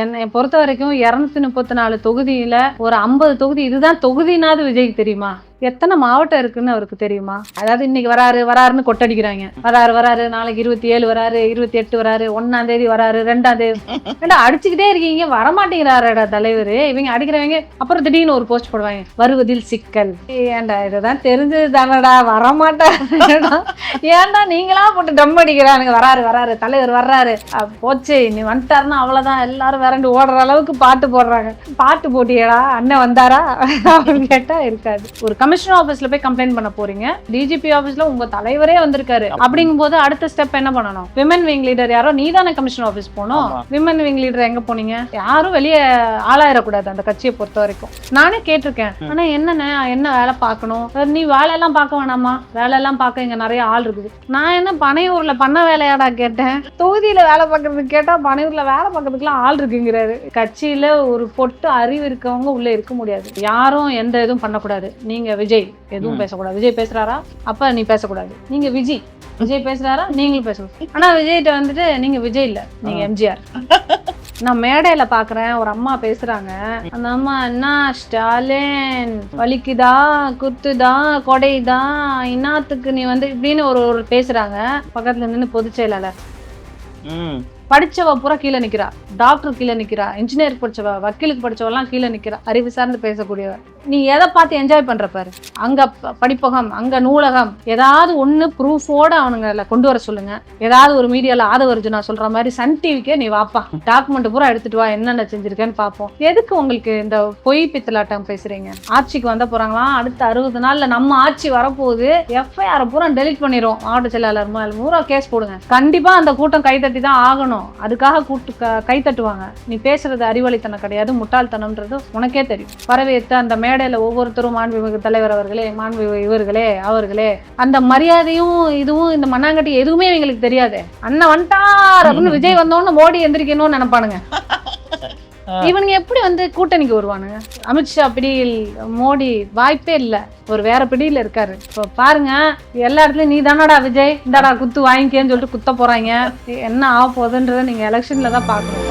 என்னை பொறுத்த வரைக்கும் 234 தொகுதியில ஒரு 50 தொகுதி, இதுதான் தொகுதினாவது விஜய்க்கு தெரியுமா? எத்தனை மாவட்டம் இருக்குன்னு அவருக்கு தெரியுமா? அதாவது இன்னைக்கு வராருன்னு கொட்டடிக்கிறாங்க, வராரு நாளைக்கு 27 வராரு, 28 வராரு, 1ஆம் தேதி வராரு, 2ஆம் தேதி ஏண்டா அடிச்சுக்கிட்டே இருக்கீங்க, வரமாட்டேங்கிறாரடா தலைவர். இவங்க அடிக்கிறவங்க அப்புறம் திடீர்னு ஒரு போஸ்ட் போடுவாங்க, வருவதில் சிக்கல். ஏன்டா இதுதான் தெரிஞ்சது தானடா, வரமாட்டாடா, ஏன்டா நீங்களா போட்டு டம் அடிக்கிறானுங்க. வராரு தலைவர் வர்றாரு, போச்சு நீ வந்துட்டாருன்னா அவ்வளவுதான், எல்லாரும் விரண்டு ஓடுற அளவுக்கு பாட்டு போடுறாங்க. பாட்டு போட்டியடா அண்ணன் வந்தாரா அப்படின்னு கேட்டா இருக்காது. ஒரு கமிஷனர் ஆபீஸ்ல போய் கம்ப்ளைண்ட் பண்ண போறீங்க, டிஜிபி ஆபீஸ்ல உங்க தலைவரே வந்திருக்காரு அப்படிங்கும் போது அடுத்த ஸ்டெப் என்ன பண்ணணும்? விமன் விங் லீடர் யாரோ, நீ தானே கமிஷனர் ஆபீஸ் போகணும். விமன் விங் லீடர் எங்க போனீங்க? யாரும் வெளியே ஆளாயிடக்கூடாது அந்த கட்சியை பொறுத்த வரைக்கும். நானே கேட்டிருக்கேன், ஆனா என்ன வேலை பார்க்கணும்? நீ வேலையெல்லாம் பார்க்க வேணாமா? வேலையெல்லாம் பார்க்க இங்க நிறைய ஆள் இருக்குது. நான் என்ன பனையூர்ல பண்ண வேலையாடா கேட்டேன், தொகுதியில வேலை பார்க்கறதுக்கு கேட்டா பனையூர்ல வேலை பார்க்கறதுக்குலாம் ஆள் இருக்குங்கிறாரு. கட்சியில ஒரு பொட்டு அறிவு இருக்கவங்க உள்ள இருக்க முடியாது. யாரும் எந்த இதுவும் பண்ணக்கூடாது. நீங்க விஜய் எதுவும் பேசக்கூடாது. விஜய் பேசுறாரா அப்ப நீ பேசக்கூடாது. நீங்க விஜய் பேசுறாரா நீங்களும் பேசக்கூடாது. ஆனா விஜய்கிட்ட வந்துட்டு நீங்க விஜய் இல்ல, நீங்க எம்ஜிஆர். நான் மேடையில பாக்குறேன், ஒரு அம்மா பேசுறாங்க, அந்த அம்மா என்ன ஸ்டாலின் வலிக்குதா, குத்துதா, கொடைதா, இன்னாத்துக்கு நீ வந்து இப்படின்னு ஒரு பேசுறாங்க. பக்கத்துல நின்று பொதுச் செயலாளர், படிச்சவ பூரா கீழே நிக்கிறா, டாக்டர் கீழே நிக்கிறா, இன்ஜினியர் படிச்சவ, வக்கீலுக்கு படிச்சவெல்லாம் கீழே நிக்கிறா, அறிவு சார்ந்து பேசக்கூடியவர். நீ எதை பார்த்து என்ஜாய் பண்ற பாரு. அங்க படிப்பகம், அங்க நூலகம், ஏதாவது ஒண்ணு ப்ரூஃபோட அவனுங்களை கொண்டு வர சொல்லுங்க. ஏதாவது ஒரு மீடியால ஆதவர்ஜுனா சொல்ற மாதிரி சன் டிவிக்கே நீ வாப்பா, டாக்குமெண்ட் பூரா எடுத்துட்டு வா, என்னென்ன செஞ்சிருக்கேன்னு பார்ப்போம். எதுக்கு உங்களுக்கு இந்த பொய் பித்தலாட்டம் பேசுறீங்க? ஆட்சிக்கு வந்த போறாங்களாம், அடுத்த 60 நாள்ல நம்ம ஆட்சி வரப்போகுது, எஃப்ஐஆர் பூரா டெலிட் பண்ணிடுவோம். மாவட்ட செயலாளர் பூரா கேஸ் போடுங்க. கண்டிப்பா அந்த கூட்டம் கைத்தட்டி தான் ஆகணும். அதுக்காக கை தட்டுவாங்க. நீ பேசுறது அறிவாளித்தனம் கிடையாது, முட்டாள்தனம்ன்றது உனக்கே தெரியும். வரவேற்று அந்த மேடையில ஒவ்வொருத்தரும் மாண்புமிகு தலைவர் அவர்களே, மாண்புமிகு இவர்களே, அவர்களே, அந்த மரியாதையும் இதுவும் இந்த மண்ணாங்கட்டி எதுவுமே எங்களுக்கு தெரியாது. அண்ணன் வந்துட்டார் அப்படின்னு விஜய் வந்தோன்னு மோடி எந்திரிக்கணும்னு நினைப்பானுங்க. இவனுங்க எப்படி வந்து கூட்டணிக்கு வருவானுங்க? அமித்ஷா பிடியில் மோடி வாய்ப்பே இல்லை, ஒரு வேற பிடியில இருக்காரு. இப்போ பாருங்க, எல்லா இடத்துலயும் நீ தானடா விஜய், இந்தாடா குத்து வாங்கிக்கேன்னு சொல்லிட்டு குத்த போறாங்க. என்ன ஆக போகுதுன்றத நீங்க எலெக்ஷன்ல தான் பாக்கணும்.